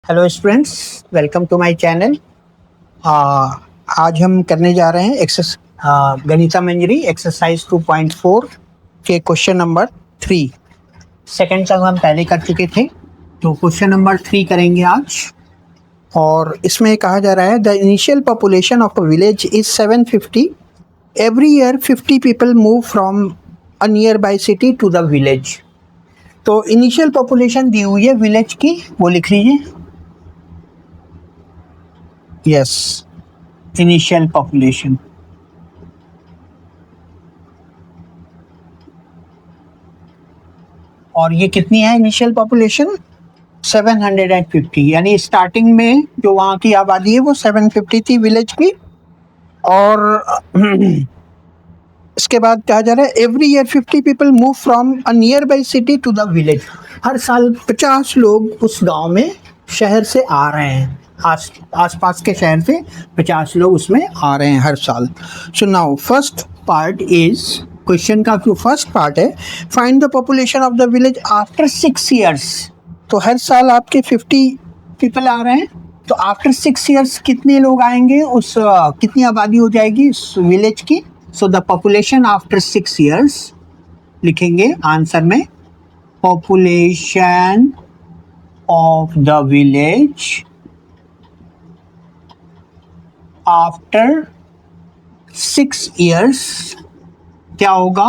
Hello students, welcome to my channel. आज हम करने जा रहे हैं गणिता मंजरी एक्सरसाइज 2.4 के क्वेश्चन नंबर 3। सेकंड तक हम पहले कर चुके थे, तो क्वेश्चन नंबर 3 करेंगे आज। और इसमें कहा जा रहा है the initial population of a village is 750। Every year 50 people move from a nearby city to the village. तो इनिशियल पॉपुलेशन दी हुई है विलेज की, वो लिख लीजिए। Yes, initial population. और ये कितनी है इनिशियल पॉपुलेशन? 750। यानी स्टार्टिंग में जो वहाँ की आबादी है वो 750 थी विलेज की। और इसके बाद कहा जा रहा है every year 50 people move from a nearby city to the village. हर साल 50 लोग उस गांव में शहर से आ रहे हैं, आस पास के शहर से 50 लोग उसमें आ रहे हैं हर साल। So now first part is, question का जो फर्स्ट पार्ट है, find the population of the village after 6 years. तो हर साल आपके 50 पीपल आ रहे हैं, तो आफ्टर 6 ईयर्स कितने लोग आएंगे, उस कितनी आबादी हो जाएगी उस विलेज की। So the population after 6 years लिखेंगे आंसर में, population of the village after 6 years क्या होगा।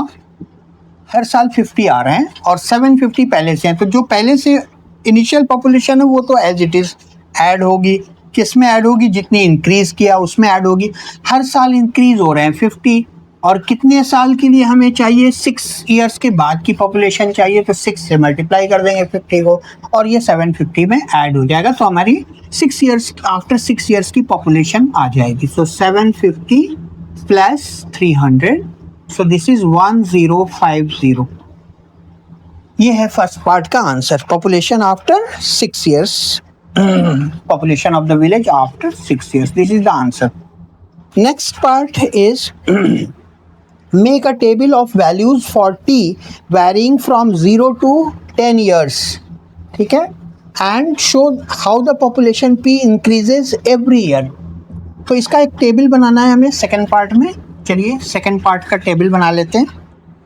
हर साल 50 आ रहे हैं और 750 पहले से हैं, तो जो पहले से इनिशियल पॉपुलेशन है वो तो एज इट इज ऐड होगी। किस में ऐड होगी? जितनी इंक्रीज किया उसमें ऐड होगी। हर साल इंक्रीज हो रहे हैं 50, और कितने साल के लिए हमें चाहिए? 6 ईयर्स के बाद की पॉपुलेशन चाहिए, तो 6 से मल्टीप्लाई कर देंगे 50 को और ये 750 में ऐड हो जाएगा। तो हमारी 6 ईयर्स आफ्टर 6 ईयर्स की पॉपुलेशन आ जाएगी। सो 750 प्लस 300, सो दिस इज 1050। ये है फर्स्ट पार्ट का answer, population after 6 years, population of the village after 6 years. This is the answer. Next part is make a table of values for t varying from 0 to 10 years. ठीक है, and show how the population p increases every year. तो इसका एक table बनाना है हमें second part में। चलिए second part का टेबल बना लेते हैं।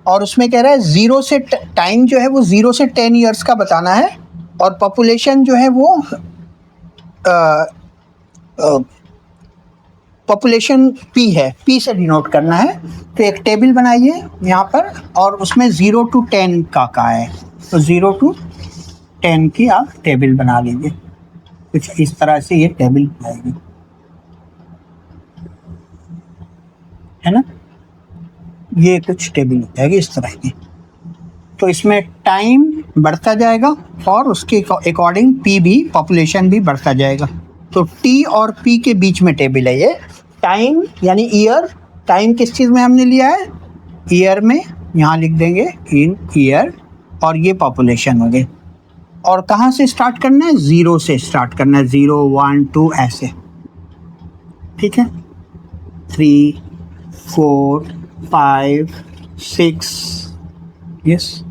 और उसमें कह रहा है 0 से टाइम जो है वो 0 से 10 ईयर्स का बताना है, और पॉपुलेशन जो है वो पॉपुलेशन पी है, पी से डिनोट करना है। तो एक टेबल बनाइए यहाँ पर, और उसमें 0 to 10 का है, तो 0 to 10 की आप टेबल बना लीजिए। कुछ इस तरह से ये टेबल बनाएगी, है ना। ये कुछ टेबल हो जाएगी इस तरह की। तो इसमें टाइम बढ़ता जाएगा और उसके अकॉर्डिंग पी भी, पॉपुलेशन भी बढ़ता जाएगा। तो टी और पी के बीच में टेबल है ये। टाइम यानी ईयर, टाइम किस चीज़ में हमने लिया है? ईयर में, यहाँ लिख देंगे इन ईयर, और ये पॉपुलेशन हो गई। और कहाँ से स्टार्ट करना है? 0 से स्टार्ट करना है, 0 1 2 ऐसे, ठीक है। 3 4 5 6 यस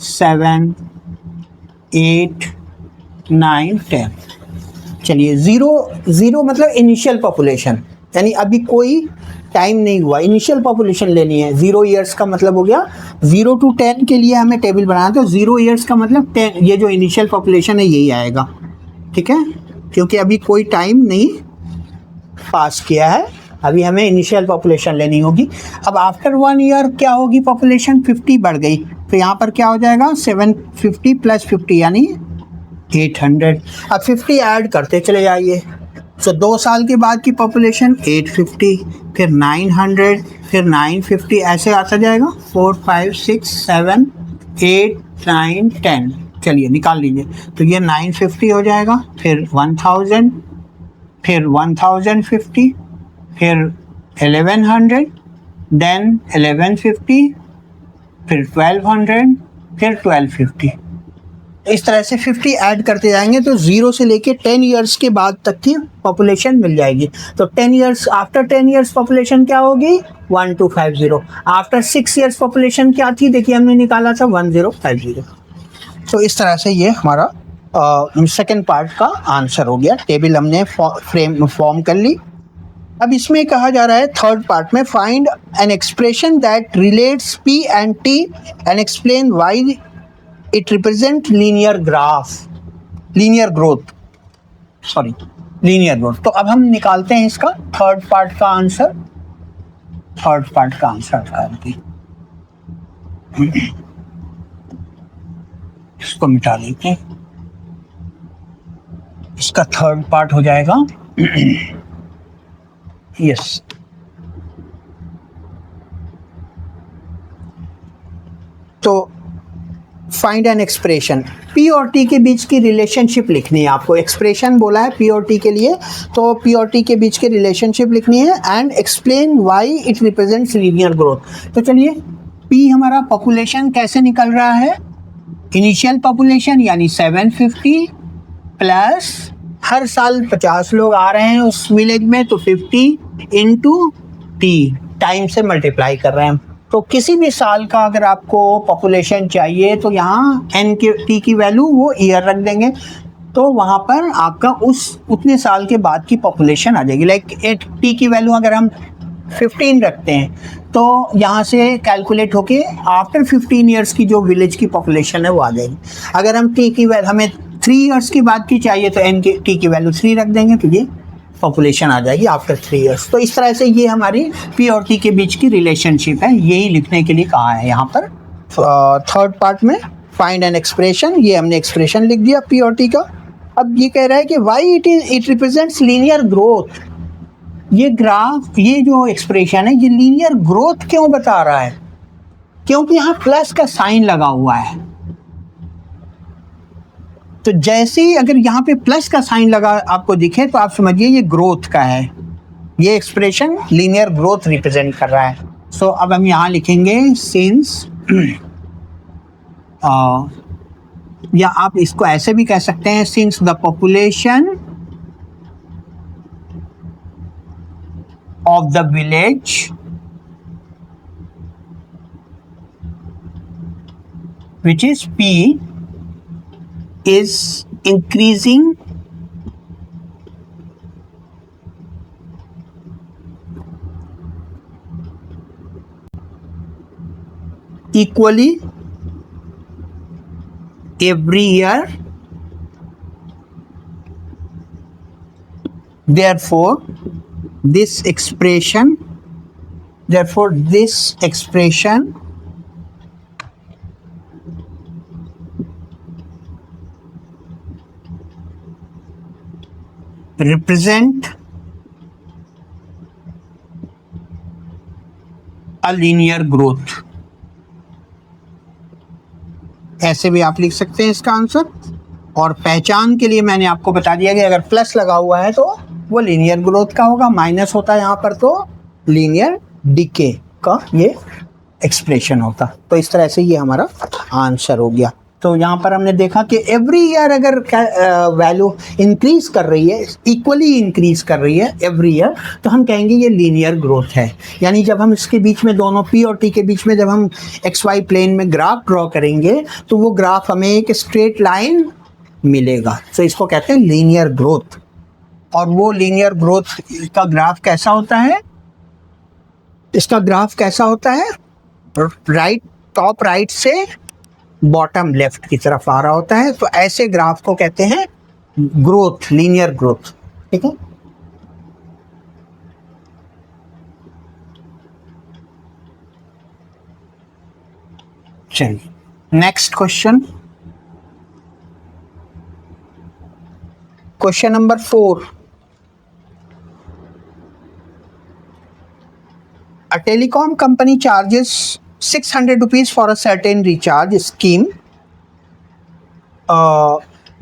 7 8 9 10। चलिए 0 मतलब इनिशियल पॉपुलेशन, यानी अभी कोई टाइम नहीं हुआ, इनिशियल पॉपुलेशन लेनी है। 0 ईयर्स का मतलब हो गया 0 to 10 के लिए हमें टेबल बनाना, तो 0 ईयर्स का मतलब 10, ये जो इनिशियल पॉपुलेशन है यही आएगा, ठीक है। क्योंकि अभी कोई टाइम नहीं पास किया है, अभी हमें इनिशियल पॉपुलेशन लेनी होगी। अब आफ्टर 1 ईयर क्या होगी? पॉपुलेशन 50 बढ़ गई, तो यहाँ पर क्या हो जाएगा? 750 प्लस 50 यानी 800। अब 50 ऐड करते चले जाइए, तो 2 साल के बाद की पॉपुलेशन 850, फिर 900, फिर 950, ऐसे आता जाएगा। 4 5 6 7 8 9 10। चलिए निकाल लीजिए, तो ये 950 हो जाएगा, फिर 1000, फिर 1050, फिर 1100, देन 1150, फिर 1200, फिर 1250। इस तरह से 50 ऐड करते जाएंगे, तो 0 से लेके 10 ईयर्स के बाद तक की पॉपुलेशन मिल जाएगी। तो 10 ईयर्स, आफ्टर 10 ईयर्स पॉपुलेशन क्या होगी? 1250। आफ्टर 6 ईयर्स पॉपुलेशन क्या थी? देखिए हमने निकाला था 1050। तो इस तरह से ये हमारा सेकेंड पार्ट का आंसर हो गया। टेबल हमने फॉर्म कर ली। अब इसमें कहा जा रहा है थर्ड पार्ट में, find N expression that relates P and T and explain why it represent linear growth. तो अब हम निकालते हैं इसका थर्ड पार्ट का आंसर। इसको मिटा देते हैं। इसका थर्ड पार्ट हो जाएगा यस। तो फाइंड एन एक्सप्रेशन, पी और टी के बीच की रिलेशनशिप लिखनी है आपको। एक्सप्रेशन बोला है पी और टी के लिए, तो पी और टी के बीच की रिलेशनशिप लिखनी है and explain why it represents linear growth. तो चलिए, पी हमारा पॉपुलेशन कैसे निकल रहा है, इनिशियल पॉपुलेशन यानी 750 प्लस हर साल 50 लोग आ रहे हैं उस विलेज में, तो 50 इंटू टी टाइम से मल्टीप्लाई कर रहे हैं। तो किसी भी साल का अगर आपको पॉपुलेशन चाहिए तो यहाँ एन के टी की वैल्यू वो ईयर रख देंगे, तो वहाँ पर आपका उतने साल के बाद की पॉपुलेशन आ जाएगी। लाइक टी की वैल्यू अगर हम 15 रखते हैं तो यहाँ से कैलकुलेट होके आफ्टर 15 ईयर्स की जो विलेज की पॉपुलेशन है वो आ जाएगी। अगर हम टी की वैल्यू हमें 3 ईयर्स की बाद की चाहिए तो एन के टी की वैल्यू 3 रख देंगे, तो ये पॉपुलेशन आ जाएगी आफ्टर 3 ईयर्स। तो इस तरह से ये हमारी पी और टी के बीच की रिलेशनशिप है, यही लिखने के लिए कहा है यहाँ पर थर्ड पार्ट में। फाइंड एन एक्सप्रेशन, ये हमने एक्सप्रेशन लिख दिया पी और टी का। अब ये कह रहा है कि why it represents linear growth. ये ग्राफ, ये जो एक्सप्रेशन है, ये लीनियर ग्रोथ क्यों बता रहा है, क्योंकि यहाँ प्लस का साइन लगा हुआ है। तो जैसे ही अगर यहाँ पे प्लस का साइन लगा आपको दिखे तो आप समझिए ये ग्रोथ का है, ये एक्सप्रेशन लीनियर ग्रोथ रिप्रेजेंट कर रहा है। सो अब हम यहाँ लिखेंगे सिंस या आप इसको ऐसे भी कह सकते हैं, since the population of the village which is P is increasing equally every year, therefore this expression represent a linear growth। ऐसे भी आप लिख सकते हैं इसका आंसर। और पहचान के लिए मैंने आपको बता दिया कि अगर प्लस लगा हुआ है तो वो लीनियर ग्रोथ का होगा, माइनस होता है यहाँ पर तो लीनियर डिके का ये एक्सप्रेशन होता। तो इस तरह से ये हमारा आंसर हो गया। तो यहाँ पर हमने देखा कि एवरी ईयर अगर वैल्यू इंक्रीज कर रही है, इक्वली इंक्रीज कर रही है एवरी ईयर, तो हम कहेंगे ये लीनियर ग्रोथ है। यानी जब हम इसके बीच में, दोनों पी और टी के बीच में जब हम एक्स वाई प्लेन में ग्राफ ड्रॉ करेंगे तो वो ग्राफ हमें एक स्ट्रेट लाइन मिलेगा। तो इसको कहते हैं लीनियर ग्रोथ। और वो लीनियर ग्रोथ का ग्राफ कैसा होता है, इसका ग्राफ कैसा होता है, राइट, टॉप राइट से बॉटम लेफ्ट की तरफ आ रहा होता है। तो ऐसे ग्राफ को कहते हैं ग्रोथ, लीनियर ग्रोथ। ठीक है, चलिए next question, question number 4। A telecom company charges 600 rupees for a certain recharge scheme.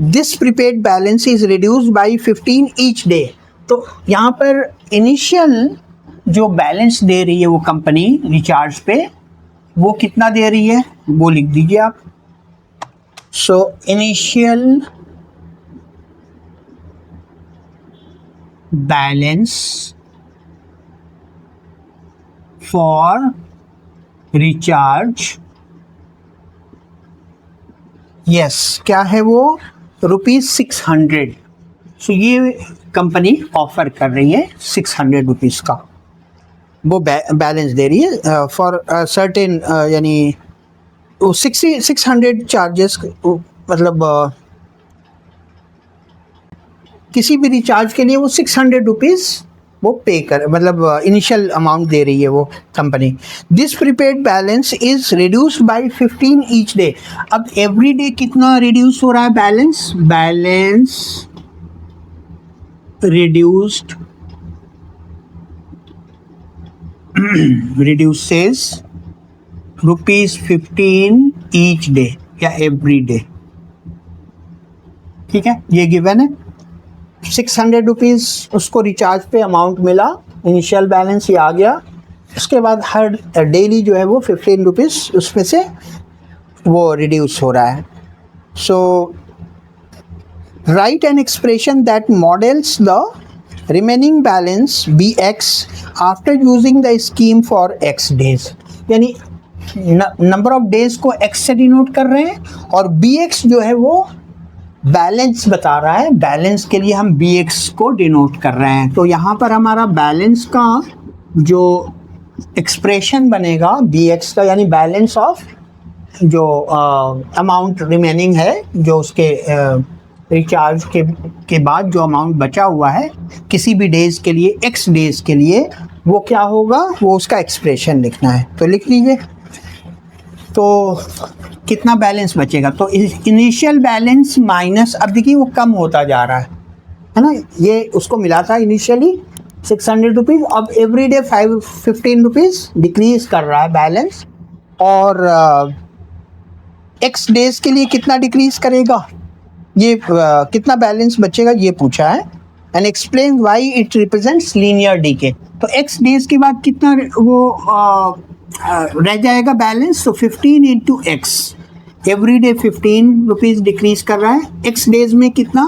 This prepaid balance is reduced by 15 each day. तो यहाँ पर इनिशियल जो बैलेंस दे रही है वो कंपनी रिचार्ज पे, वो कितना दे रही है वो लिख दीजिए आप। So initial balance for recharge, yes, क्या है वो, ₹600। सो ये कंपनी ऑफर कर रही है ₹600 का, वो बैलेंस दे रही है फॉर सर्टेन, यानी 600 चार्जेस, मतलब किसी भी रिचार्ज के लिए वो ₹600 वो पे कर, मतलब इनिशियल अमाउंट दे रही है वो company. This prepaid balance is reduced by 15 each day. अब एवरी डे कितना रिड्यूस हो रहा है balance? Balance reduced reduces ₹15 each day या एवरी डे। ठीक है, ये गिवन है। ₹600 उसको रिचार्ज पे अमाउंट मिला, इनिशियल बैलेंस ये आ गया। उसके बाद हर डेली जो है वो ₹15 उसमें से वो रिड्यूस हो रहा है। So write an expression that models the remaining balance BX after using the scheme for X days, यानी नंबर ऑफ डेज को X से डिनोट कर रहे हैं और BX जो है वो बैलेंस बता रहा है। बैलेंस के लिए हम BX को डिनोट कर रहे हैं। तो यहाँ पर हमारा बैलेंस का जो एक्सप्रेशन बनेगा BX का, यानी बैलेंस ऑफ जो अमाउंट रिमेनिंग है, जो उसके रिचार्ज के बाद जो अमाउंट बचा हुआ है किसी भी डेज के लिए, X डेज के लिए, वो क्या होगा, वो उसका एक्सप्रेशन लिखना है। तो लिख लीजिए। तो कितना बैलेंस बचेगा? तो इनिशियल बैलेंस माइनस, अब देखिए वो कम होता जा रहा है ना। ये उसको मिला था इनिशियली ₹600, अब एवरी डे ₹15 डिक्रीज कर रहा है बैलेंस। और X डेज के लिए कितना डिक्रीज करेगा, ये कितना बैलेंस बचेगा ये पूछा है। And explain why it represents linear decay. तो X डेज के बाद कितना वो रह जाएगा बैलेंस? तो 15 into X, every day ₹15 decrease कर रहा है। X डेज में कितना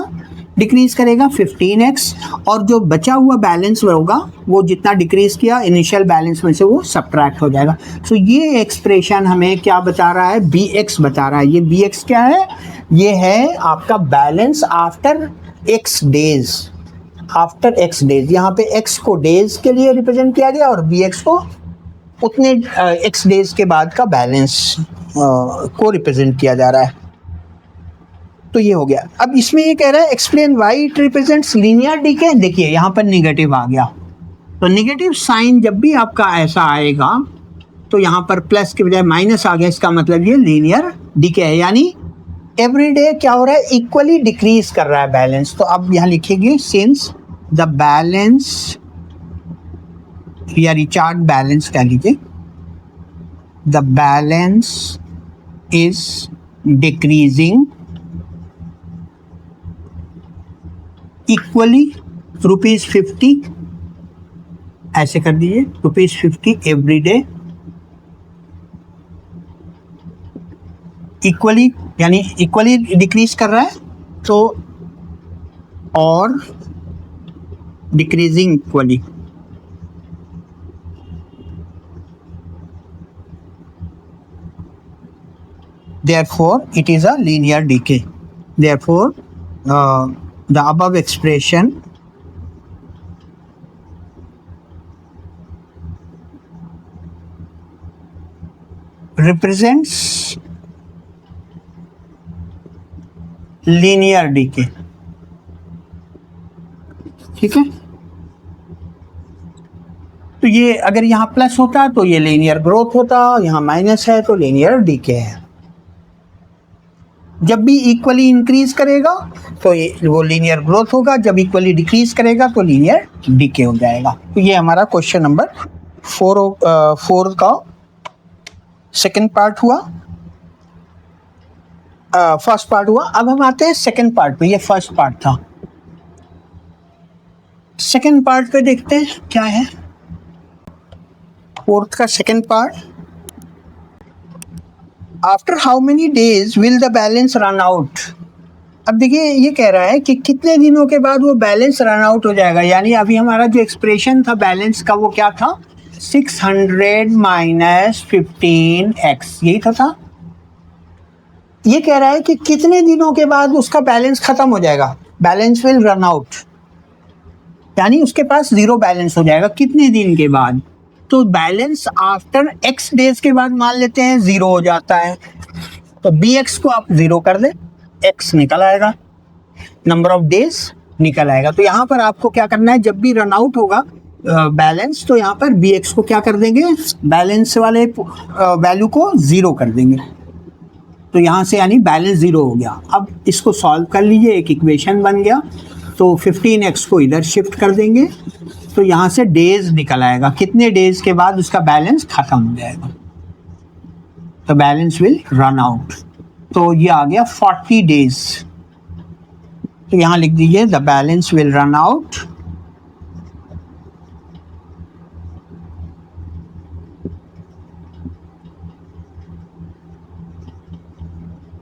डिक्रीज करेगा? 15X। और जो बचा हुआ बैलेंस होगा वो जितना डिक्रीज किया इनिशियल बैलेंस में से वो सब्ट्रैक्ट हो जाएगा। सो ये एक्सप्रेशन हमें क्या बता रहा है? BX बता रहा है। ये BX क्या है? ये है आपका balance after X days, after X days. यहाँ पे X को डेज के लिए रिप्रेजेंट किया गया और BX को उतने X डेज के बाद का बैलेंस को रिप्रेजेंट किया जा रहा है। तो ये हो गया। अब इसमें ये कह रहा है explain why it represents linear decay. देखिए यहाँ पर नेगेटिव आ गया, तो नेगेटिव साइन जब भी आपका ऐसा आएगा तो यहाँ पर प्लस के बजाय माइनस आ गया, इसका मतलब ये लीनियर डीके है, यानी एवरी डे क्या हो रहा है? इक्वली डिक्रीज कर रहा है बैलेंस। तो अब यहाँ लिखेंगे सिंस द बैलेंस या रिचार्ज बैलेंस कह लीजिए, the balance is decreasing equally ₹50, ऐसे कर दीजिए, ₹50 एवरी डे, इक्वली यानी इक्वली डिक्रीज कर रहा है, तो और decreasing equally. Therefore, it is a linear decay. Therefore, the above expression represents linear decay. ठीक है, तो ये अगर यहाँ प्लस होता तो ये लीनियर ग्रोथ होता, यहाँ माइनस है तो लीनियर डीके है। जब भी इक्वली इंक्रीज करेगा तो ये वो लीनियर ग्रोथ होगा, जब इक्वली डिक्रीज करेगा तो लीनियर डीके हो जाएगा। तो ये हमारा क्वेश्चन नंबर 4 का सेकंड पार्ट हुआ, फर्स्ट पार्ट हुआ। अब हम आते हैं सेकंड पार्ट पे। ये फर्स्ट पार्ट था, सेकंड पार्ट पे देखते हैं क्या है। फोर्थ का second part, after how many days will the balance run out. अब देखिए ये कह रहा है कि कितने दिनों के बाद वो बैलेंस रन आउट हो जाएगा। यानी अभी हमारा जो एक्सप्रेशन था बैलेंस का वो क्या था? 600 - 15x, यही था। ये कह रहा है कि कितने दिनों के बाद उसका बैलेंस खत्म हो जाएगा, बैलेंस विल रन आउट, यानी उसके पास जीरो बैलेंस हो जाएगा कितने दिन के बाद। तो बैलेंस आफ्टर एक्स डेज के बाद मान लेते हैं जीरो हो जाता है, तो बी एक्स को आप जीरो कर दें, एक्स निकल आएगा, नंबर ऑफ डेज निकल आएगा। तो यहाँ पर आपको क्या करना है, जब भी रन आउट होगा बैलेंस, तो यहाँ पर बी एक्स को क्या कर देंगे, बैलेंस वाले वैल्यू को जीरो कर देंगे। तो यहाँ से यानी बैलेंस जीरो हो गया। अब इसको सॉल्व कर लीजिए, एक इक्वेशन बन गया। तो 15x को इधर शिफ्ट कर देंगे, तो यहाँ से डेज निकल आएगा, कितने डेज के बाद उसका बैलेंस खत्म हो जाएगा, तो बैलेंस विल रन आउट। तो ये आ गया 40 डेज। तो यहाँ लिख दीजिए the balance will run out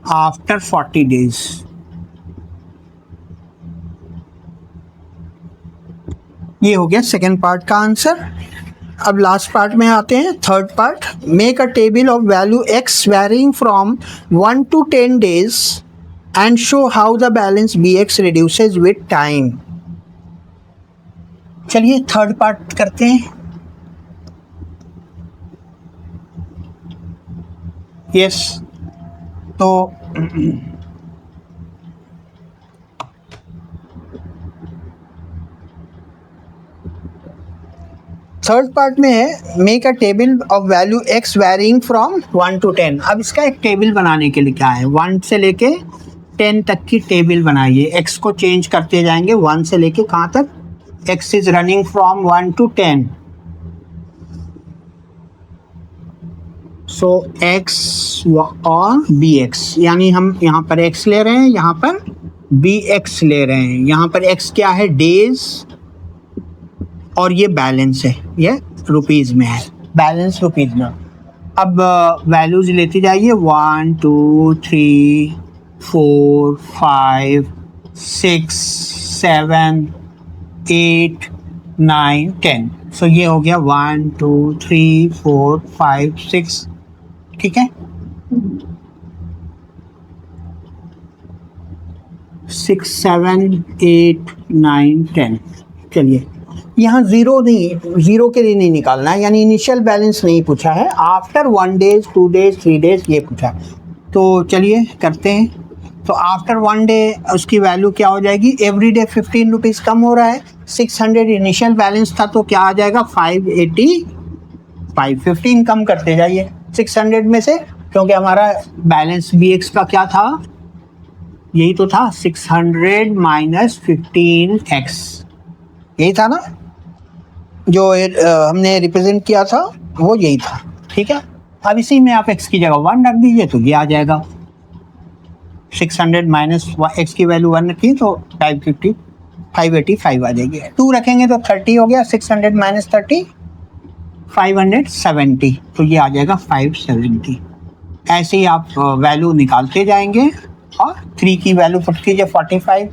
after 40 days. ये हो गया सेकेंड पार्ट का आंसर। अब लास्ट पार्ट में आते हैं, third part. Make a table of value X varying from 1 to 10 days and show how the balance B X reduces with time. चलिए third part करते हैं। यस, तो थर्ड पार्ट में है make a table of value X varying from 1 to 10। अब इसका एक table बनाने के लिए क्या है, 1 से लेके 10 तक की टेबल बनाइए। एक्स को चेंज करते जाएंगे 1 से लेके कहाँ तक, x is running from 1 to 10। So x और बी एक्स, यानी हम यहाँ पर एक्स ले रहे हैं, यहाँ पर बी एक्स ले रहे हैं। यहाँ पर एक्स क्या है, डेज, और ये बैलेंस है, ये रुपीज में है, बैलेंस रुपीज में। अब वैल्यूज लेती जाइए, 1 2 3 4 5 6 7 8 9 10। सो ये हो गया 1 2 3 4 5 6, ठीक है, 6 7 8 9 10। चलिए यहाँ जीरो नहीं, जीरो के लिए नहीं निकालना है, यानी इनिशियल बैलेंस नहीं पूछा है, आफ्टर 1 days 2 days 3 days ये पूछा। तो चलिए करते हैं। तो आफ्टर 1 डे उसकी वैल्यू क्या हो जाएगी, एवरी डे 15 रुपीज़ कम हो रहा है, 600 इनिशियल बैलेंस था, तो क्या आ जाएगा 585। 15 कम करते जाइए 600 में से, क्योंकि हमारा बैलेंस बी एक्स का क्या था, यही तो था 600 माइनस 15x, यही था ना जो हमने रिप्रेजेंट किया था, वो यही था, ठीक है। अब इसी में आप x की जगह 1 रख दीजिए, तो ये आ जाएगा 600 माइनस x की वैल्यू 1 रखी तो 585 आ जाएगी। 2 रखेंगे तो 30 हो गया, 600 माइनस 30 570, तो ये आ जाएगा 570। ऐसे ही आप वैल्यू निकालते जाएंगे, और 3 की वैल्यू पुट कीजिए 45,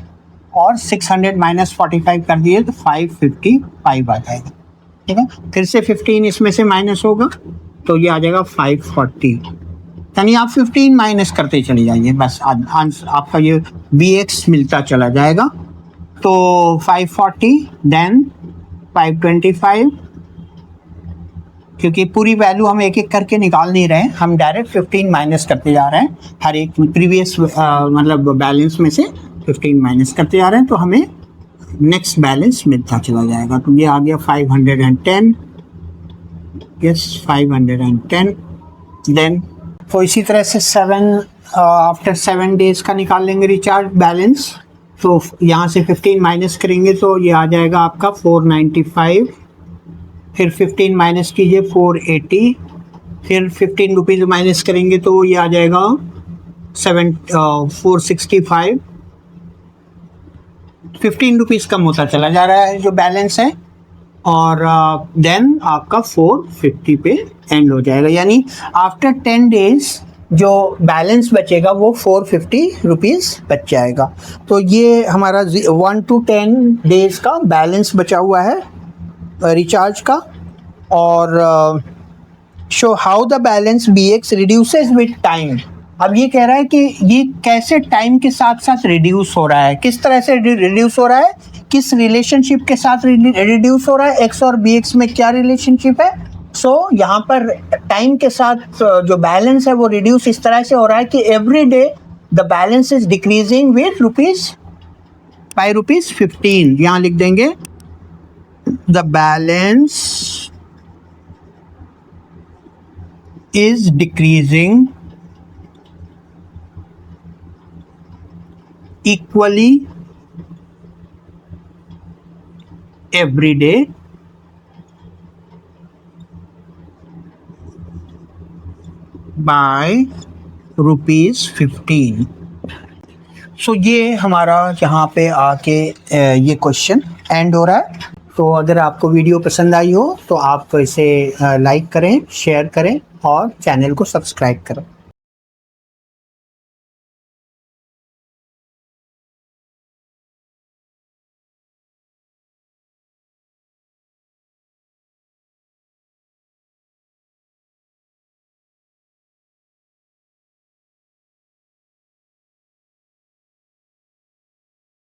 और 600 माइनस 45 कर दिए तो 555 आ जाएगा, ठीक है। फिर से 15 इसमें से माइनस होगा, तो ये आ जाएगा 540। यानी आप 15 माइनस करते चले जाइए, बस आपका ये बी एक्स मिलता चला जाएगा। तो 540 देन 525, क्योंकि पूरी वैल्यू हम एक एक करके निकाल नहीं रहे हैं, हम डायरेक्ट 15 माइनस करते जा रहे हैं, हर एक प्रीवियस मतलब बैलेंस में से 15 माइनस करते जा रहे हैं, तो हमें नेक्स्ट बैलेंस मिलता चला जाएगा। तो ये आ गया 510, यस 510। देन तो इसी तरह से आफ्टर 7 डेज का निकाल लेंगे रिचार्ज बैलेंस। तो यहाँ से 15 माइनस करेंगे तो ये आ जाएगा आपका 495, फिर 15 माइनस कीजिए 480, फिर 15 रुपीज़ माइनस करेंगे तो ये आ जाएगा 465। 15 रुपीज़ कम होता चला जा रहा है जो बैलेंस है, और देन आपका 450 पे एंड हो जाएगा, यानी आफ्टर 10 डेज जो बैलेंस बचेगा वो 450 रुपीज़ बच जाएगा। तो ये हमारा 1 to 10 डेज का बैलेंस बचा हुआ है रिचार्ज का। और show how the balance B X reduces with time. अब ये कह रहा है कि ये कैसे टाइम के साथ साथ रिड्यूस हो रहा है, किस तरह से रिड्यूस हो रहा है, किस रिलेशनशिप के साथ रिड्यूस हो रहा है, एक्स और बी एक्स में क्या रिलेशनशिप है। सो यहाँ पर टाइम के साथ जो बैलेंस है वो रिड्यूस इस तरह से हो रहा है कि every day the balance is decreasing with ₹15। यहाँ लिख देंगे the balance is decreasing equally every day by ₹15। सो ये हमारा यहाँ पे आके ये क्वेश्चन एंड हो रहा है। तो अगर आपको वीडियो पसंद आई हो तो आप इसे लाइक करें, शेयर करें और चैनल को सब्सक्राइब करें।